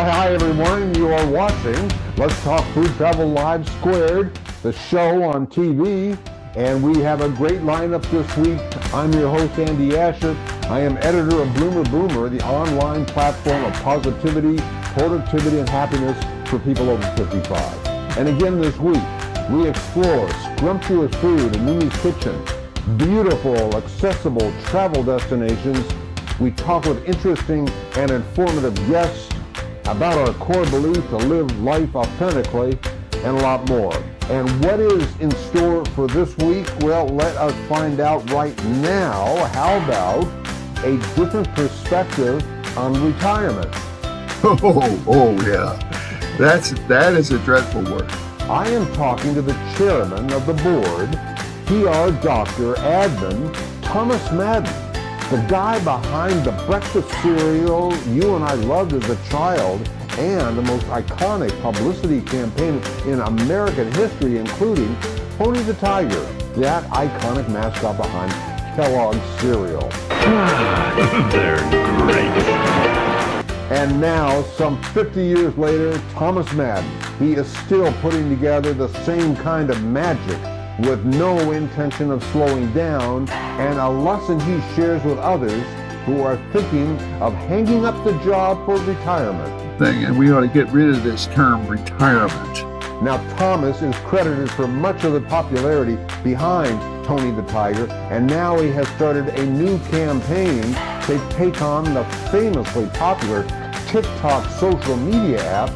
Hi everyone, you are watching Let's Talk Food Travel Live Squared, the show on TV, and we have a great lineup this week. I'm your host, Andy Asher. I am editor of Bloomer Boomer, the online platform of positivity, productivity, and happiness for people over 55. And again this week, we explore scrumptious food in Mimi's Kitchen, beautiful, accessible travel destinations. We talk with interesting and informative guests about our core belief to live life authentically, and a lot more. And what is in store for this week? Well, let us find out right now. How about a different perspective on retirement? Oh yeah. That is a dreadful word. I am talking to the chairman of the board, PR Dr. Admin Thomas Madden, the guy behind the breakfast cereal you and I loved as a child and the most iconic publicity campaign in American history, including Tony the Tiger, that iconic mascot behind Kellogg's cereal. They're great. And now, some 50 years later, Thomas Madden, he is still putting together the same kind of magic with no intention of slowing down, and a lesson he shares with others who are thinking of hanging up the job for retirement. And we ought to get rid of this term retirement. Now, Thomas is credited for much of the popularity behind Tony the Tiger, and now he has started a new campaign to take on the famously popular TikTok social media app.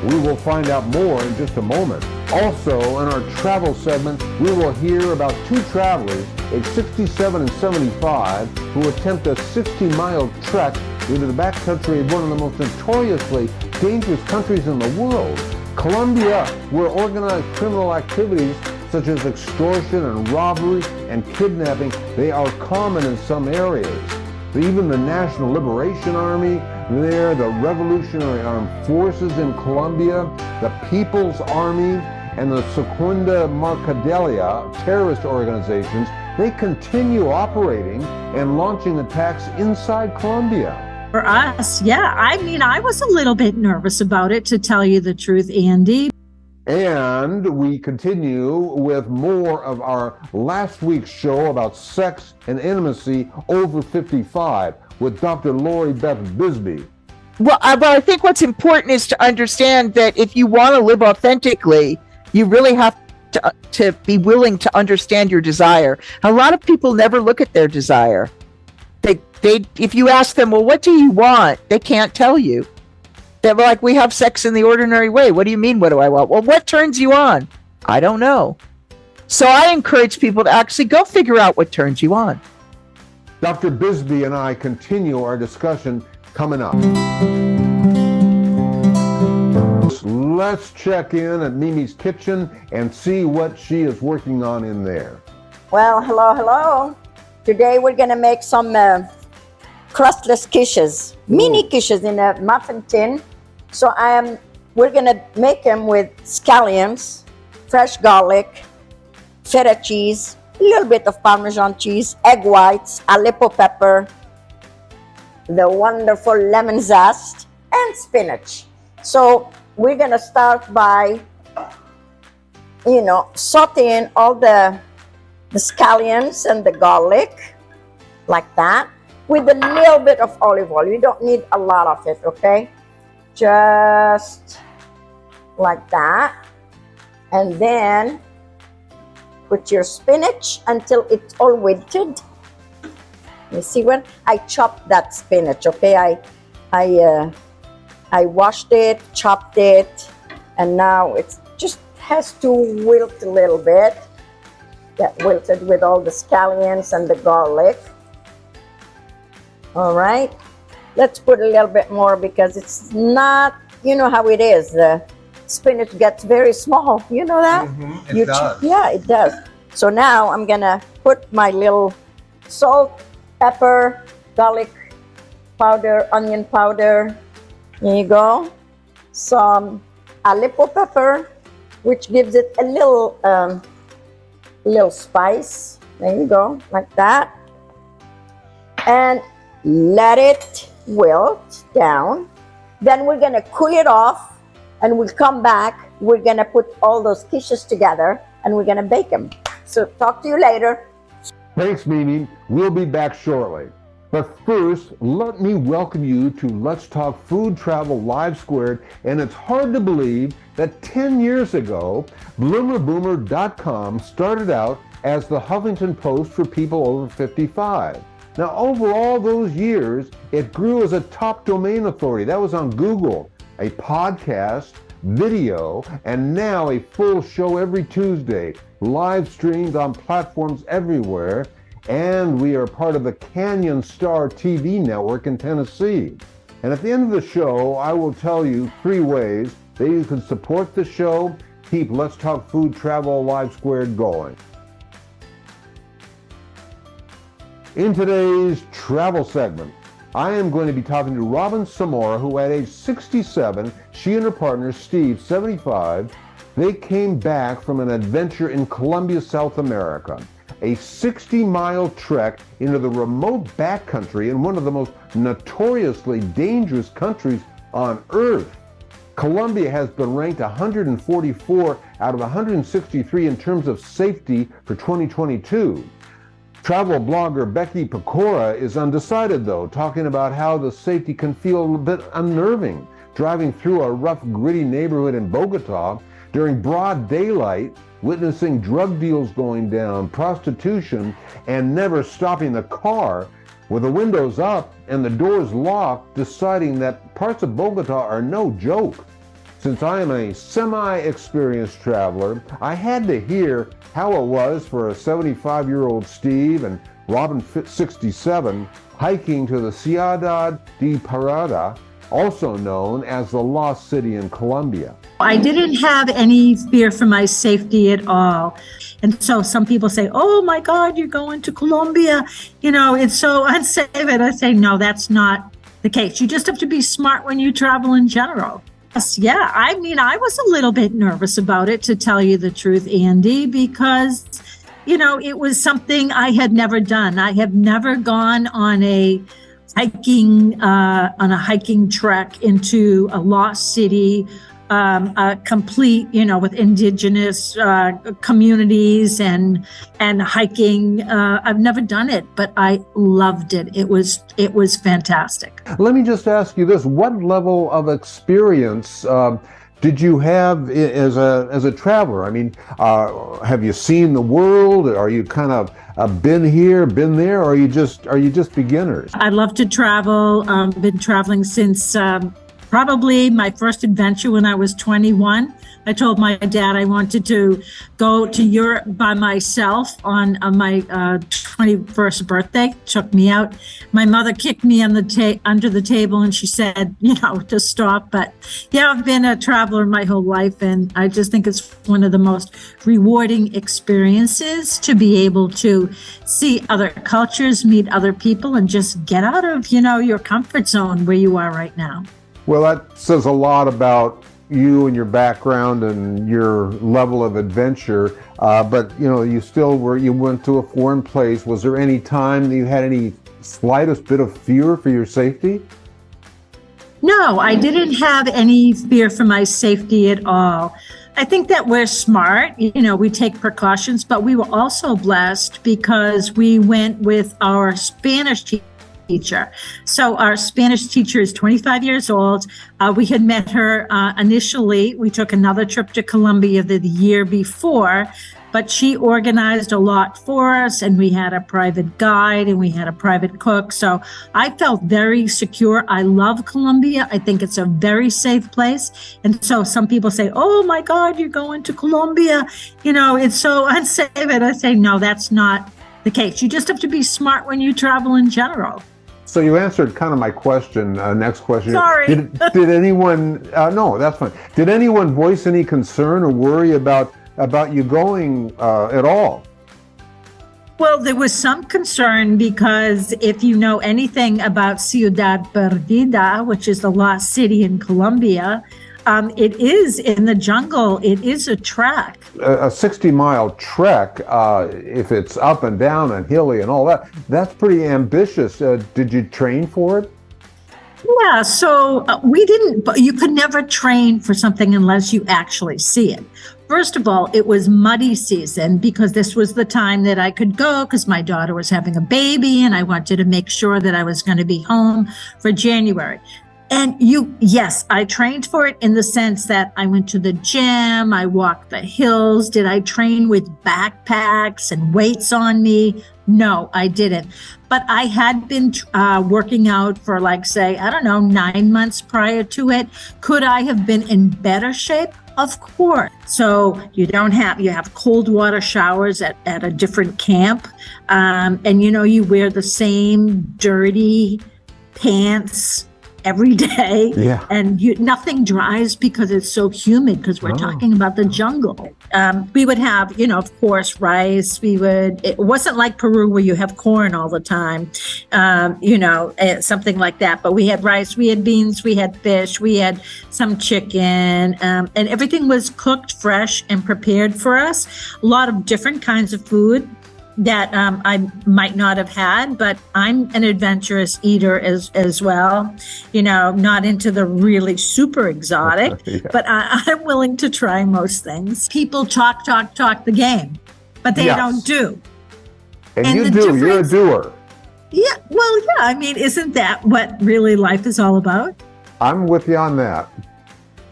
We will find out more in just a moment. Also, in our travel segment, we will hear about two travelers, age 67 and 75, who attempt a 60-mile trek into the backcountry of one of the most notoriously dangerous countries in the world, Colombia, where organized criminal activities such as extortion and robbery and kidnapping, they are common in some areas. Even the National Liberation Army there, the Revolutionary Armed Forces in Colombia, the People's Army, and the Segunda Marcadelia terrorist organizations, they continue operating and launching attacks inside Colombia. For us, yeah. I was a little bit nervous about it, to tell you the truth, Andy. And we continue with more of our last week's show about sex and intimacy over 55 with Dr. Lori Beth Bisbee. Well, I think what's important is to understand that if you want to live authentically, you really have to be willing to understand your desire. A lot of people never look at their desire. They if you ask them, well, what do you want? They can't tell you. They're like, we have sex in the ordinary way. What do you mean, what do I want? Well, what turns you on? I don't know. So I encourage people to actually go figure out what turns you on. Dr. Bisbee and I continue our discussion coming up. Let's check in at Mimi's Kitchen and see what she is working on in there. Well, hello. Today we're going to make some crustless quiches, mini quiches in a muffin tin. So we're going to make them with scallions, fresh garlic, feta cheese, a little bit of Parmesan cheese, egg whites, Aleppo pepper, the wonderful lemon zest, and spinach. So we're going to start by, sauteing all the scallions and the garlic like that with a little bit of olive oil. You don't need a lot of it, okay? Just like that. And then put your spinach until it's all wilted. You see, when I chopped that spinach, okay? I washed it, chopped it, and now it just has to wilt a little bit. Get wilted with all the scallions and the garlic. All right. Let's put a little bit more because it's not, you know how it is. The spinach gets very small. You know that? Mm-hmm. It does. Yeah, it does. So now I'm going to put my little salt, pepper, garlic powder, onion powder. There you go. Some Aleppo pepper, which gives it a little spice. There you go, like that. And let it wilt down. Then we're gonna cool it off, and we'll come back. We're gonna put all those quiches together, and we're gonna bake them. So talk to you later. Thanks, Mimi. We'll be back shortly. But first, let me welcome you to Let's Talk Food Travel Live Squared. And it's hard to believe that 10 years ago, bloomerboomer.com started out as the Huffington Post for people over 55. Now, over all those years, it grew as a top domain authority. That was on Google, a podcast, video, and now a full show every Tuesday, live streamed on platforms everywhere. And we are part of the Canyon Star TV network in Tennessee. And at the end of the show, I will tell you 3 ways that you can support the show, keep Let's Talk Food Travel Live Squared going. In today's travel segment, I am going to be talking to Robin Samora, who at age 67, she and her partner Steve, 75, they came back from an adventure in Colombia, South America. A 60-mile trek into the remote backcountry in one of the most notoriously dangerous countries on Earth. Colombia has been ranked 144 out of 163 in terms of safety for 2022. Travel blogger Becky Pecora is undecided, though, talking about how the safety can feel a bit unnerving, driving through a rough, gritty neighborhood in Bogota during broad daylight, witnessing drug deals going down, prostitution, and never stopping the car with the windows up and the doors locked, deciding that parts of Bogota are no joke. Since I am a semi-experienced traveler, I had to hear how it was for a 75-year-old Steve and Robin 67 hiking to the Ciudad de Parada, also known as the Lost City in Colombia. I didn't have any fear for my safety at all. And so some people say, oh my God, you're going to Colombia. You know, it's so unsafe. And I say, no, that's not the case. You just have to be smart when you travel in general. Yes, yeah, I mean, I was a little bit nervous about it, to tell you the truth, Andy, because, you know, it was something I had never done. I have never gone on a hiking trek into a lost city, complete, you know, with indigenous communities and hiking. I've never done it, but I loved it. It was fantastic. Let me just ask you this: what level of experience did you have as a traveler? I mean, have you seen the world? Are you kind of been here, been there, or are you just beginners? I love to travel. Been traveling since probably my first adventure when I was 21. I told my dad I wanted to go to Europe by myself on my 21st birthday. Took me out. My mother kicked me on under the table, and she said, you know, to stop. But yeah, I've been a traveler my whole life, and I just think it's one of the most rewarding experiences to be able to see other cultures, meet other people, and just get out of, you know, your comfort zone where you are right now. Well, that says a lot about you and your background and your level of adventure. But, you know, you went to a foreign place. Was there any time that you had any slightest bit of fear for your safety? No, I didn't have any fear for my safety at all. I think that we're smart, you know, we take precautions, but we were also blessed because we went with our Spanish teacher. So our Spanish teacher is 25 years old. We had met her initially. We took another trip to Colombia the year before, but she organized a lot for us, and we had a private guide and we had a private cook. So I felt very secure. I love Colombia. I think it's a very safe place. And so some people say, oh my God, you're going to Colombia. You know, it's so unsafe. And I say, no, that's not the case. You just have to be smart when you travel in general. So you answered kind of my question. Next question. Sorry. Did anyone? No, that's fine. Did anyone voice any concern or worry about you going at all? Well, there was some concern because if you know anything about Ciudad Perdida, which is the lost city in Colombia, It is in the jungle. It is a trek. A 60-mile trek, if it's up and down and hilly and all that, that's pretty ambitious. Did you train for it? Yeah, so we didn't, but you could never train for something unless you actually see it. First of all, it was muddy season because this was the time that I could go because my daughter was having a baby and I wanted to make sure that I was going to be home for January. And yes, I trained for it in the sense that I went to the gym, I walked the hills. Did I train with backpacks and weights on me? No, I didn't. But I had been working out for like, say, I don't know, 9 months prior to it. Could I have been in better shape? Of course. So you have cold water showers at a different camp. And, you wear the same dirty pants every day. Yeah. And nothing dries because it's so humid because we're talking about the jungle. We would have, of course, rice. It wasn't like Peru where you have corn all the time, something like that. But we had rice, we had beans, we had fish, we had some chicken, and everything was cooked fresh and prepared for us. A lot of different kinds of food that I might not have had, but I'm an adventurous eater as well, not into the really super exotic, Yeah. but I'm willing to try most things. People talk the game, but they Yes. don't do. And And you the do, you're a difference- doer. Yeah, well, yeah, I mean, isn't that what really life is all about? I'm with you on that.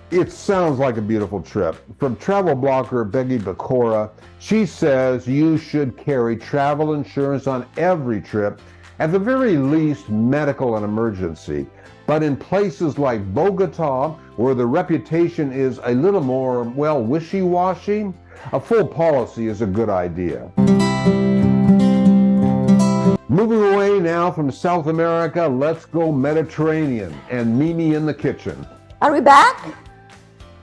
It sounds like a beautiful trip. From travel blogger Becky Bacora, she says you should carry travel insurance on every trip, at the very least medical and emergency. But in places like Bogota, where the reputation is a little more, wishy-washy, a full policy is a good idea. Moving away now from South America, let's go Mediterranean and Mimi in the kitchen. Are we back?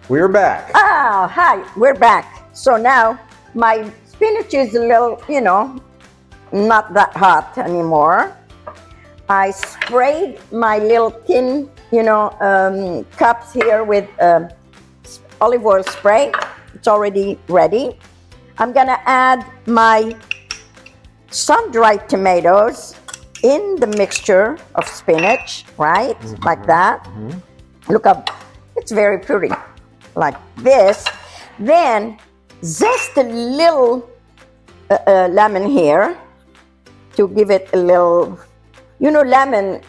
We're back. Oh, hi, we're back. So now my spinach is a little, not that hot anymore. I sprayed my little tin, cups here with olive oil spray. It's already ready. I'm gonna add my sun-dried tomatoes in the mixture of spinach, right? Like that. Look up, it's very pretty. Like this. Then zest a little lemon here to give it a little, lemon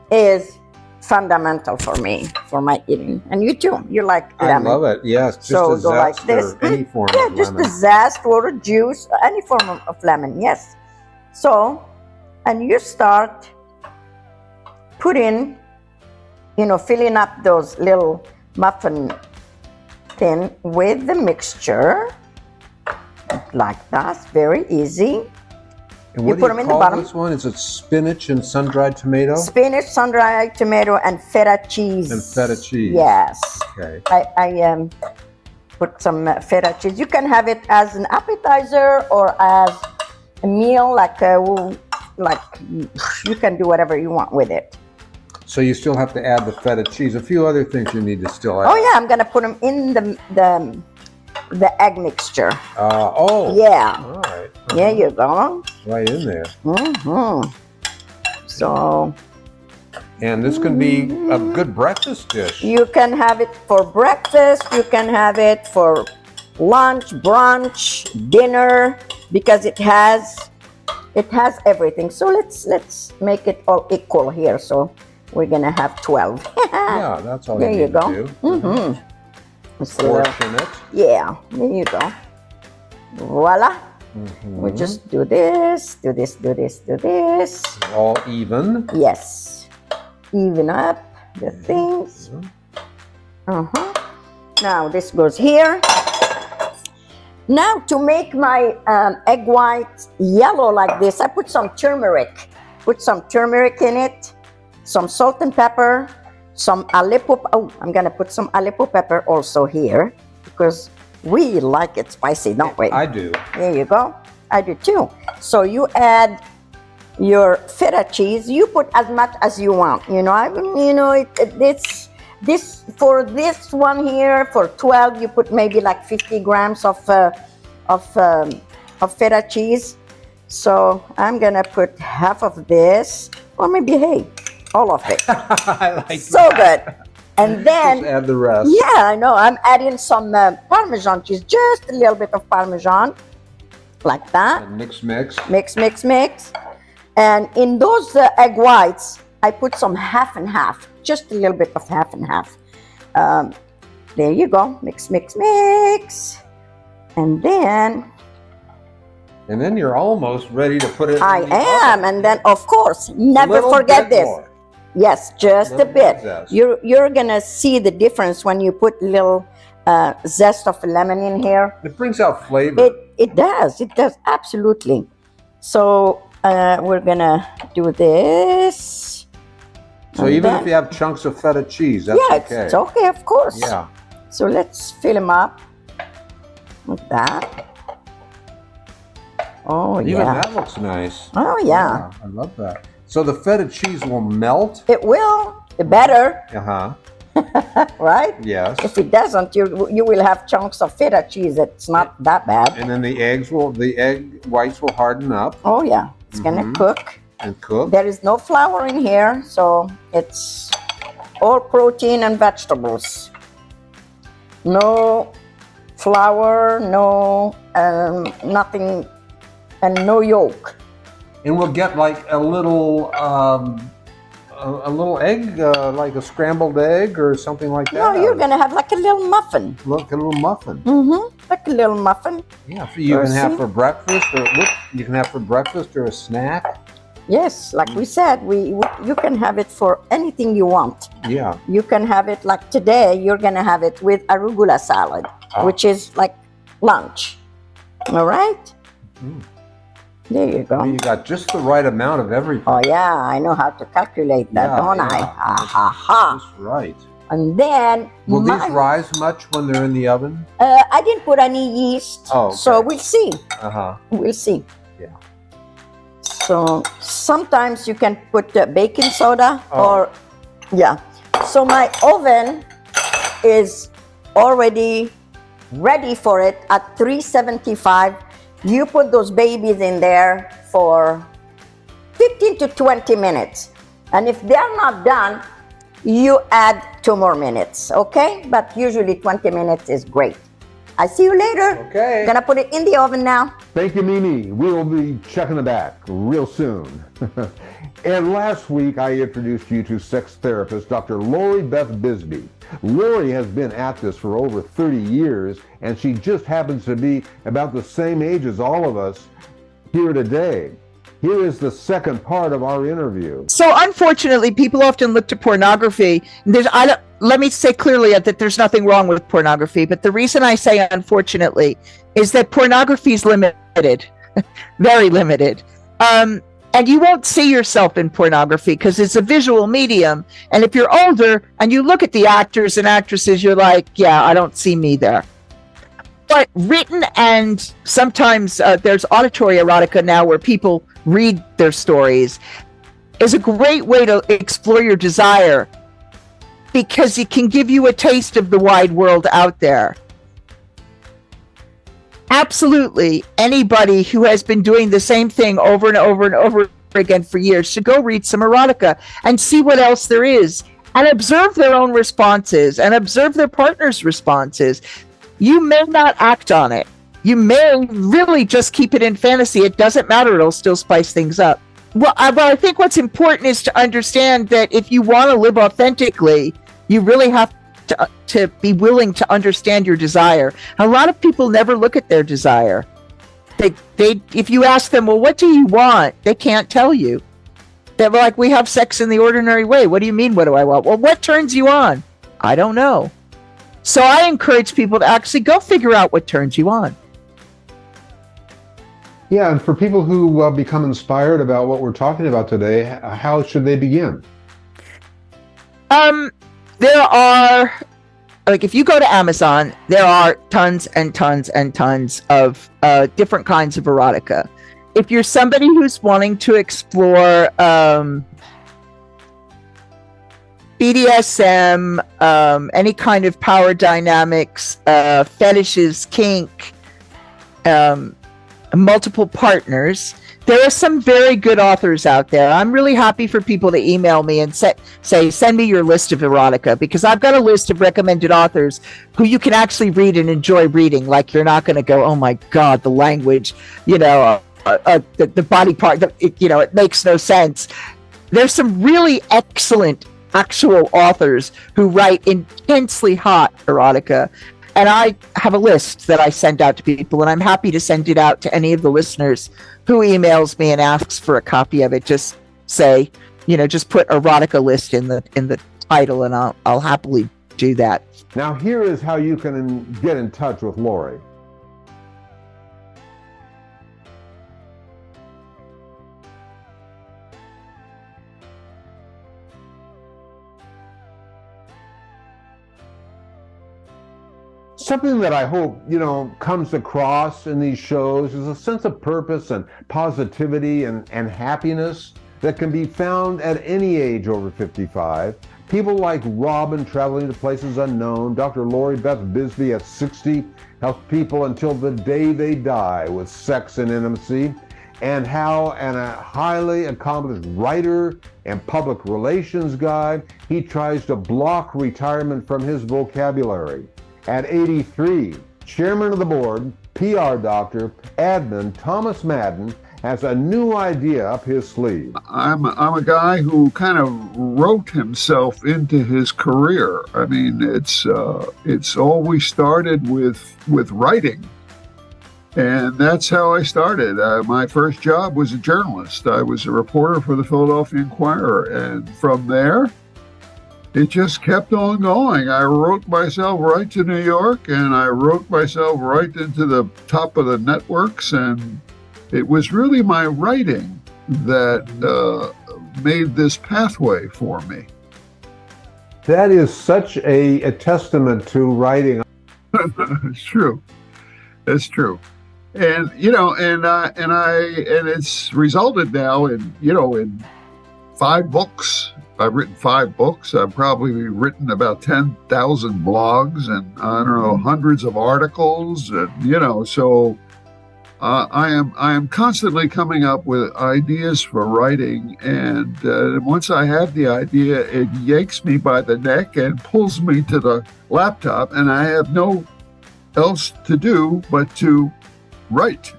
is fundamental for me, for my eating. And you too, you like lemon. I love it, yes. Just So a go like zest this. or any form Yeah, of just lemon. the zest or the juice, any form of lemon, yes. So, and you start putting, filling up those little muffin tin with the mixture, like that, very easy. And you what put do them you in the call bottom. this one? Is it spinach and sun-dried tomato? Spinach, sun-dried tomato, and feta cheese. And feta cheese. Yes. Okay. I put some feta cheese. You can have it as an appetizer or as a meal, like you can do whatever you want with it. So you still have to add the feta cheese. A few other things you need to still add. Oh yeah, I'm gonna put them in the egg mixture. All Yeah, right. there you go. Right in there. So And this can be a good breakfast dish. you can have it for breakfast. You can have it for lunch, brunch, dinner, because it has everything. So let's make it all equal here. So we're gonna have 12. Yeah, that's all There you you need go. to do. It's a little- Portion it. Yeah, there you go. Voila. We just do this, do this, do this, do this. All even. Yes. Even up the things. Now this goes here. Now to make my egg white yellow like this, I put some turmeric. Put some turmeric in it, some salt and pepper, some Aleppo. Oh, I'm gonna put some Aleppo pepper also here because we like it spicy, don't we? I do. There you go. I do too. So you add your feta cheese. You put as much as you want. It's This for this one here for 12, you put maybe like 50 grams of feta cheese. So I'm gonna put half of this, or maybe all of it. I like So good. And then Just add the rest. yeah, I know. I'm adding some Parmesan cheese, just a little bit of Parmesan, like that. And mix, mix. Mix, mix, mix. And in those egg whites, I put some half and half, just a little bit of half and half. There you go. Mix, mix, mix. And then you're almost ready to put it I in the am. oven. And then, of course, A never little forget bit this. more. Yes, just a Little bit. zest. You're gonna see the difference when you put little zest of lemon in here. It brings out flavor. It does absolutely. So we're gonna do this. So and even then- if you have chunks of feta cheese, that's yeah, okay. it's okay, of course. Yeah. So let's fill them up like that. Oh Even yeah. that looks nice. Oh yeah. I love that. So the feta cheese will melt. It will. It better, Uh-huh. right? Yes. If it doesn't, you will have chunks of feta cheese. It's not that bad. And then the egg whites will harden up Oh yeah. It's gonna Mhm. cook. and cook. There is no flour in here, so it's all protein and vegetables. No flour, no nothing, and no yolk. And we'll get like a little egg, like a scrambled egg or something like that. No, you're gonna have like a little muffin. Look, a little muffin. Like a little muffin. Yeah, you Or can have see? for breakfast, you can have for breakfast or a snack. Yes, like we said, you can have it for anything you want. Yeah. You can have it like today. You're gonna have it with arugula salad, which is like lunch. All right. There you go. You got just the right amount of everything. Oh yeah, I know how to calculate that, Yeah, don't I? yeah. Ha ha ha. Just right. And then Will these rise much when they're in the oven? I didn't put any yeast, Oh, okay. so we'll see. Uh-huh. We'll see. Yeah. So sometimes you can put baking soda Oh. or yeah. So my oven is already ready for it at 375. You put those babies in there for 15 to 20 minutes. And if they're not done, you add 2 more minutes, okay? But usually 20 minutes is great. I see you later. Okay. Gonna put it in the oven now. Thank you, Mimi. We will be checking it back real soon. And last week, I introduced you to sex therapist Dr. Lori Beth Bisbee. Lori has been at this for over 30 years, and she just happens to be about the same age as all of us here today. Here is the second part of our interview. So unfortunately, people often look to pornography. Let me say clearly that there's nothing wrong with pornography, but the reason I say unfortunately is that pornography is limited, very limited. And you won't see yourself in pornography because it's a visual medium. And if you're older and you look at the actors and actresses, you're like, yeah, I don't see me there. But written and sometimes there's auditory erotica now where people read their stories is a great way to explore your desire because it can give you a taste of the wide world out there. Absolutely, anybody who has been doing the same thing over and over and over again for years should go read some erotica and see what else there is and observe their own responses and observe their partner's responses. You may not act on it. You may really just keep it in fantasy. It doesn't matter. It'll still spice things up. Well, I think what's important is to understand that if you want to live authentically, you really have to be willing to understand your desire. A lot of people never look at their desire. They if you ask them, well, what do you want? They can't tell you. They're like, we have sex in the ordinary way. What do you mean, what do I want? Well, what turns you on? I don't know. So I encourage people to actually go figure out what turns you on. Yeah, and for people who become inspired about what we're talking about today, how should they begin? There are, like, if you go to Amazon, there are tons and tons and tons of different kinds of erotica. If you're somebody who's wanting to explore BDSM, any kind of power dynamics, fetishes, kink, multiple partners. There are some very good authors out there. I'm really happy for people to email me and say, send me your list of erotica, because I've got a list of recommended authors who you can actually read and enjoy reading. Like, you're not going to go, oh my God, the language, the body part, it makes no sense. There's some really excellent actual authors who write intensely hot erotica. And I have a list that I send out to people, and I'm happy to send it out to any of the listeners who emails me and asks for a copy of it. Just say, just put erotica list in the title, and I'll happily do that. Now, here is how you can get in touch with Lori. Something that I hope, comes across in these shows is a sense of purpose and positivity and happiness that can be found at any age over 55. People like Robin traveling to places unknown, Dr. Lori Beth Bisbee at 60 helps people until the day they die with sex and intimacy, and how a highly accomplished writer and public relations guy, he tries to block retirement from his vocabulary. At 83, chairman of the board, PR doctor, admin Thomas Madden has a new idea up his sleeve. I'm a guy who kind of wrote himself into his career. I mean, it's always started with writing, and that's how I started. My first job was a journalist. I was a reporter for the Philadelphia Inquirer, and from there, it just kept on going. I wrote myself right to New York, and I wrote myself right into the top of the networks, and it was really my writing that made this pathway for me. That is such a testament to writing. It's true. It's true. And it's resulted now in 5 books. I've written 5 books. I've probably written about 10,000 blogs, and I don't know, hundreds of articles, and so I am constantly coming up with ideas for writing, and once I have the idea, it yanks me by the neck and pulls me to the laptop, and I have no else to do but to write.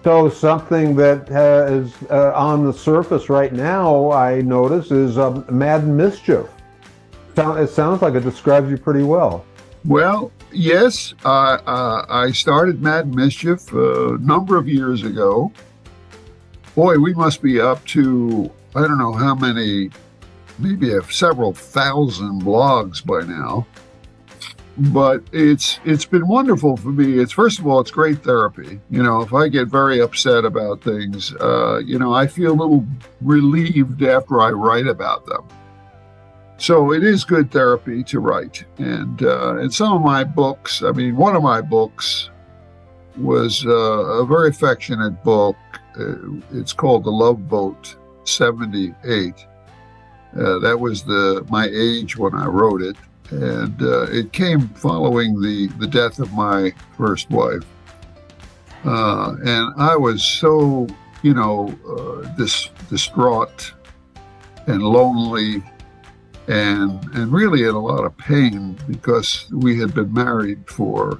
So something that is on the surface right now, I notice, is Mad Mischief. It sounds like it describes you pretty well. Well, yes, I started Mad Mischief a number of years ago. Boy, we must be up to, I don't know how many, maybe several thousand blogs by now. But it's been wonderful for me. First of all, it's great therapy. If I get very upset about things, I feel a little relieved after I write about them. So it is good therapy to write. And some of my books, one of my books was a very affectionate book. It's called The Love Boat 78. That was my age when I wrote it. And it came following the death of my first wife. And I was so, distraught and lonely and really in a lot of pain, because we had been married for,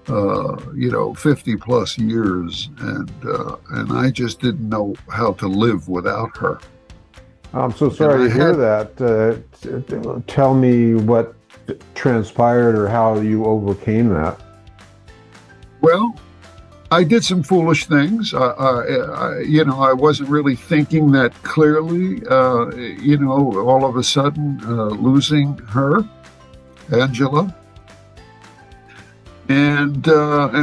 50 plus years. And I just didn't know how to live without her. I'm so sorry to hear that. Tell me what transpired or how you overcame that. Well, I did some foolish things. I wasn't really thinking that clearly. All of a sudden, losing her, Angela, and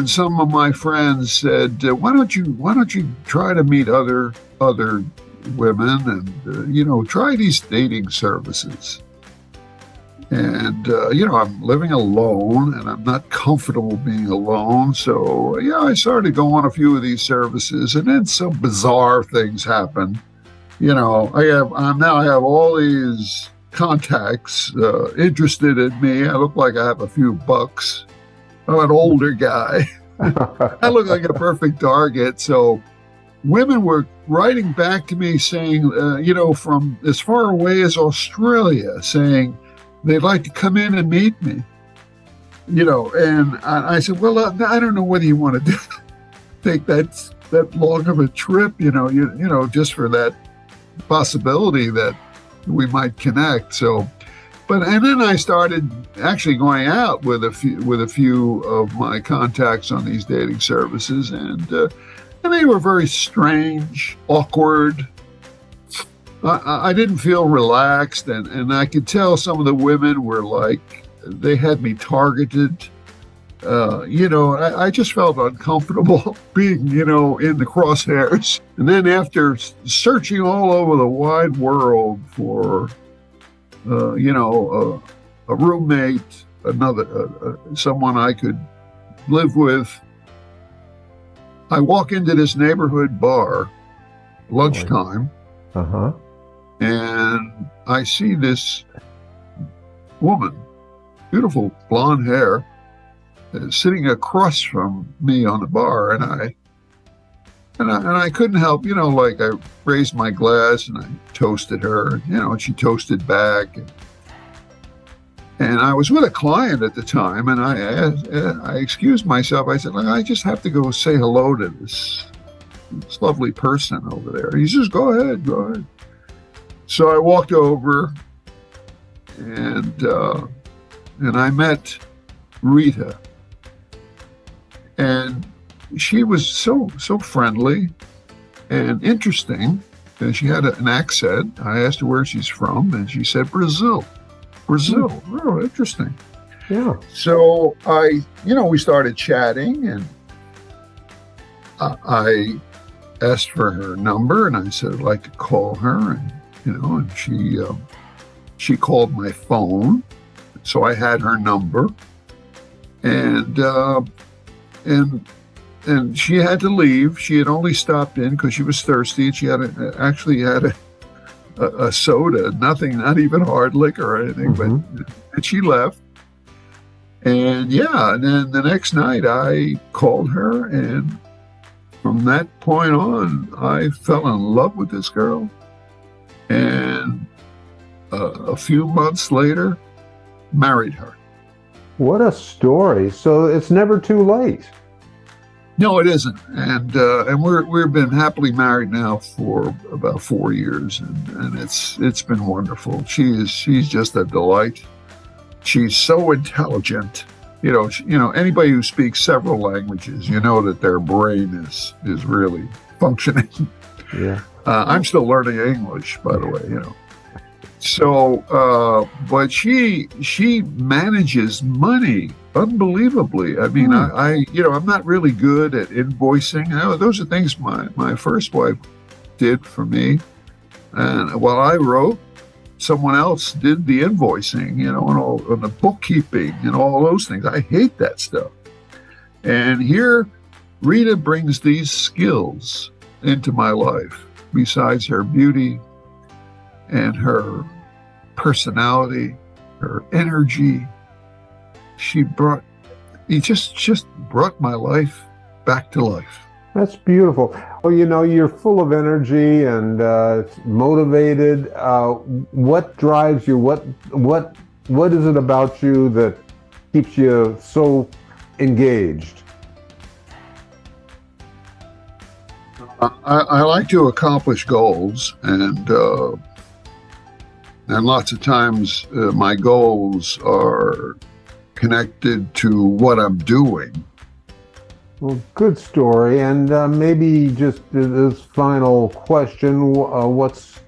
some of my friends said, "Why don't you try to meet other women and try these dating services?" And I'm living alone and I'm not comfortable being alone, so I started going on a few of these services, and then some bizarre things happened. I have all these contacts interested in me. I look like I have a few bucks. I'm an older guy. I look like a perfect target. So women were writing back to me saying, from as far away as Australia, saying they'd like to come in and meet me. And I said, well, I don't know whether you want to take that long of a trip, just for that possibility that we might connect. So, and then I started actually going out with a few of my contacts on these dating services, and they were very strange, awkward. I didn't feel relaxed, and I could tell some of the women were like, they had me targeted. I just felt uncomfortable being, in the crosshairs. And then after searching all over the wide world for, a roommate, someone I could live with, I walk into this neighborhood bar, lunchtime, and I see this woman, beautiful blonde hair, sitting across from me on the bar, and I couldn't help, like I raised my glass and I toasted her, and she toasted back. And I was with a client at the time, and I excused myself. I said, I just have to go say hello to this lovely person over there. He says, go ahead. So I walked over, and I met Rita. And she was so friendly and interesting. And she had an accent. I asked her where she's from, and she said Brazil. Oh, interesting. Yeah. So we started chatting, and I asked for her number, and I said I'd like to call her, and she called my phone, so I had her number, and she had to leave. She had only stopped in because she was thirsty, and she actually had a soda, nothing, not even hard liquor or anything, and she left. And then the next night I called her, and from that point on, I fell in love with this girl. And a few months later, married her. What a story. So it's never too late. No, it isn't, and we've been happily married now for about 4 years, and it's been wonderful. She's just a delight. She's so intelligent. Anybody who speaks several languages, that their brain is really functioning. Yeah. I'm still learning English, by the way. So, but she manages money unbelievably. I mean, I'm not really good at invoicing. Those are things my first wife did for me. And while I wrote, someone else did the invoicing, and the bookkeeping and all those things. I hate that stuff. And here, Rita brings these skills into my life, besides her beauty and her personality, her energy. He just brought my life back to life. That's beautiful. Well, you're full of energy and motivated. What drives you? What is it about you that keeps you so engaged? I like to accomplish goals, and lots of times my goals are connected to what I'm doing. Well, good story. And maybe just this final question: what's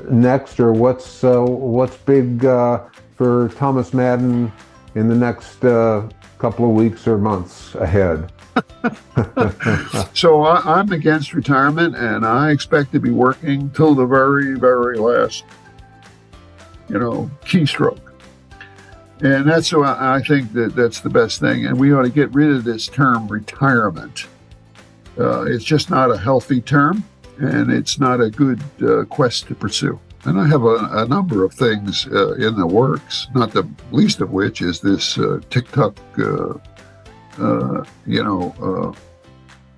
next, or what's big for Thomas Madden in the next couple of weeks or months ahead? So I'm against retirement, and I expect to be working till the very, very last, keystroke. And that's why I think that's the best thing. And we ought to get rid of this term retirement. It's just not a healthy term, and it's not a good quest to pursue. And I have a number of things in the works, not the least of which is this TikTok,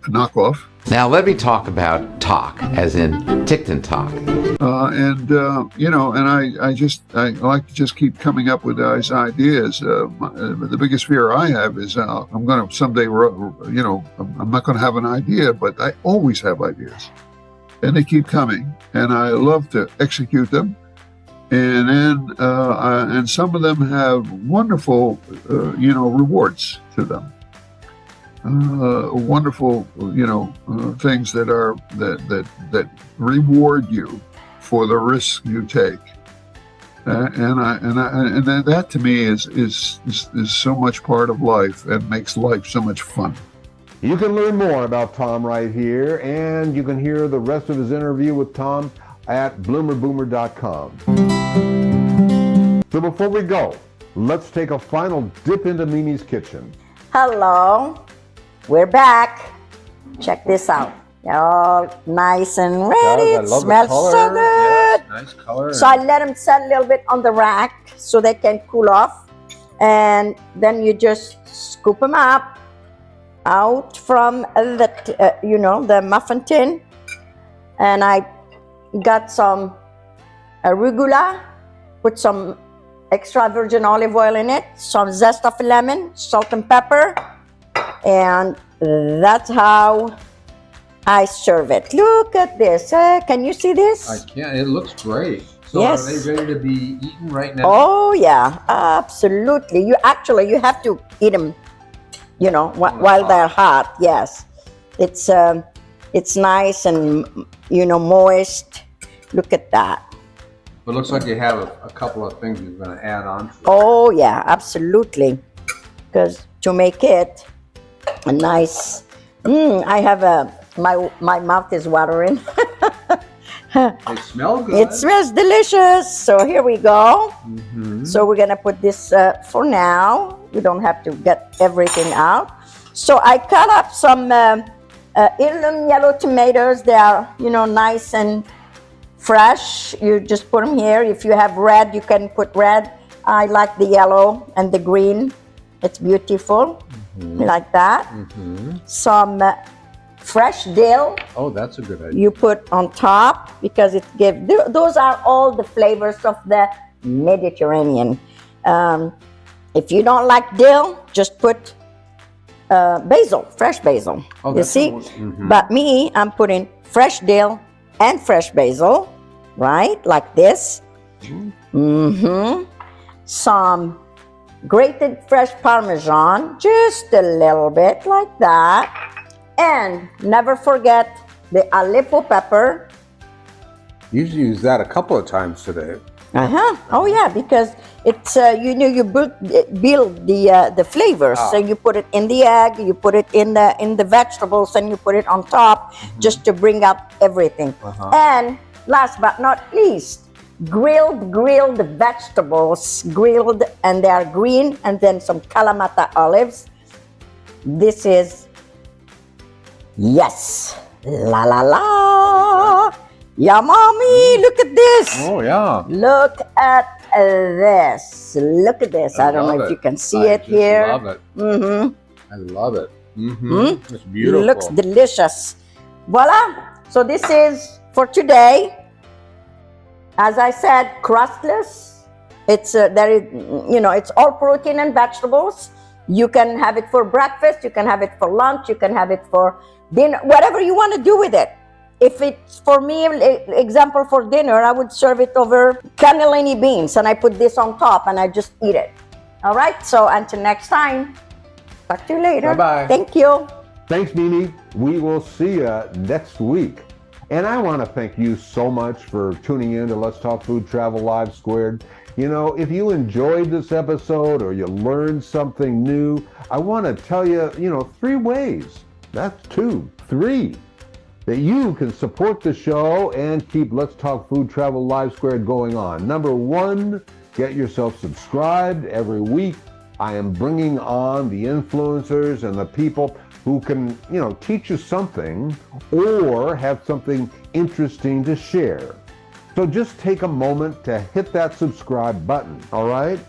knockoff. Now let me talk about talk, as in tick-tock talk. I like to just keep coming up with those ideas. The biggest fear I have is I'm going to someday, I'm not going to have an idea, but I always have ideas. And they keep coming, and I love to execute them. And then, and some of them have wonderful, rewards to them. Wonderful, things that reward you for the risk you take. And that to me is so much part of life and makes life so much fun. You can learn more about Tom right here, and you can hear the rest of his interview with Tom at bloomerboomer.com. So before we go, let's take a final dip into Mimi's kitchen. Hello, we're back. Check this out. All nice and ready. I It love the smells color. so good. Yes, nice color. So I let them set a little bit on the rack so they can cool off. And then you just scoop them up out from the muffin tin. And I got some arugula, put some extra virgin olive oil in it, some zest of a lemon, salt and pepper, and that's how I serve it. Look at this. Can you see this? I can't. It looks great. So Yes. are they ready to be eaten right now? Oh yeah, absolutely. You have to eat them, while they're hot. Yes, it's nice and moist. Look at that. But it looks like you have a couple of things you're going to add on to it. Oh yeah, absolutely. Because to make it a nice, I have my mouth is watering. They smell good. It smells delicious. So here we go. So we're gonna put this for now. We don't have to get everything out. So I cut up some heirloom yellow tomatoes. They are, nice and fresh. You just put them here. If you have red, you can put red. I like the yellow and the green. It's beautiful, like that. Some fresh dill. Oh, that's a good idea. You put on top because it gives, those are all the flavors of the Mediterranean. If you don't like dill, just put basil, fresh basil. Oh, You that's see? a- But me, I'm putting fresh dill and fresh basil, right? Like this. Some grated fresh Parmesan, just a little bit like that. And never forget the Aleppo pepper. You've used that a couple of times today. Oh yeah, because it's you build the flavors. So you put it in the egg, you put it in the vegetables, and you put it on top just to bring up everything. And last but not least, grilled vegetables, grilled, and they are green, and then some Kalamata olives. This is la la la. Yeah, mommy, look at this. Oh, yeah. Look at this. Look at this. I don't know if you can see it here. I love it. I love it. It's beautiful. It looks delicious. Voila. So this is for today. As I said, crustless. It's it's all protein and vegetables. You can have it for breakfast. You can have it for lunch. You can have it for dinner. Whatever you want to do with it. If it's for me, example for dinner, I would serve it over cannellini beans, and I put this on top, and I just eat it. All right. So until next time. Talk to you later. Bye-bye. Thank you. Thanks, Mimi. We will see you next week. And I want to thank you so much for tuning in to Let's Talk Food Travel Live Squared. If you enjoyed this episode or you learned something new, I want to tell you, 3 ways. That's 2, 3. That you can support the show and keep Let's Talk Food Travel Live Squared going on. Number 1, get yourself subscribed every week. I am bringing on the influencers and the people who can, teach you something or have something interesting to share. So just take a moment to hit that subscribe button, all right?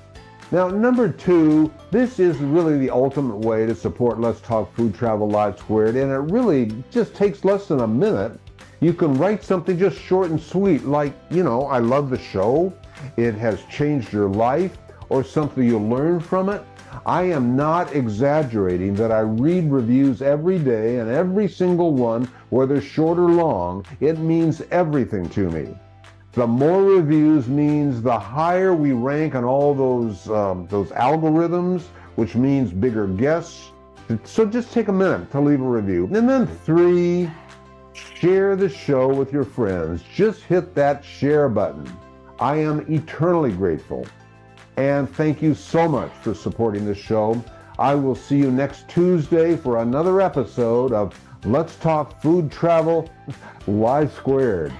Now, number 2, this is really the ultimate way to support Let's Talk Food Travel Live Squared, and it really just takes less than a minute. You can write something just short and sweet, like, I love the show, it has changed your life, or something you'll learn from it. I am not exaggerating that I read reviews every day, and every single one, whether short or long, it means everything to me. The more reviews means the higher we rank on all those algorithms, which means bigger guests. So just take a minute to leave a review. And then 3, share the show with your friends. Just hit that share button. I am eternally grateful. And thank you so much for supporting the show. I will see you next Tuesday for another episode of Let's Talk Food Travel Live Squared.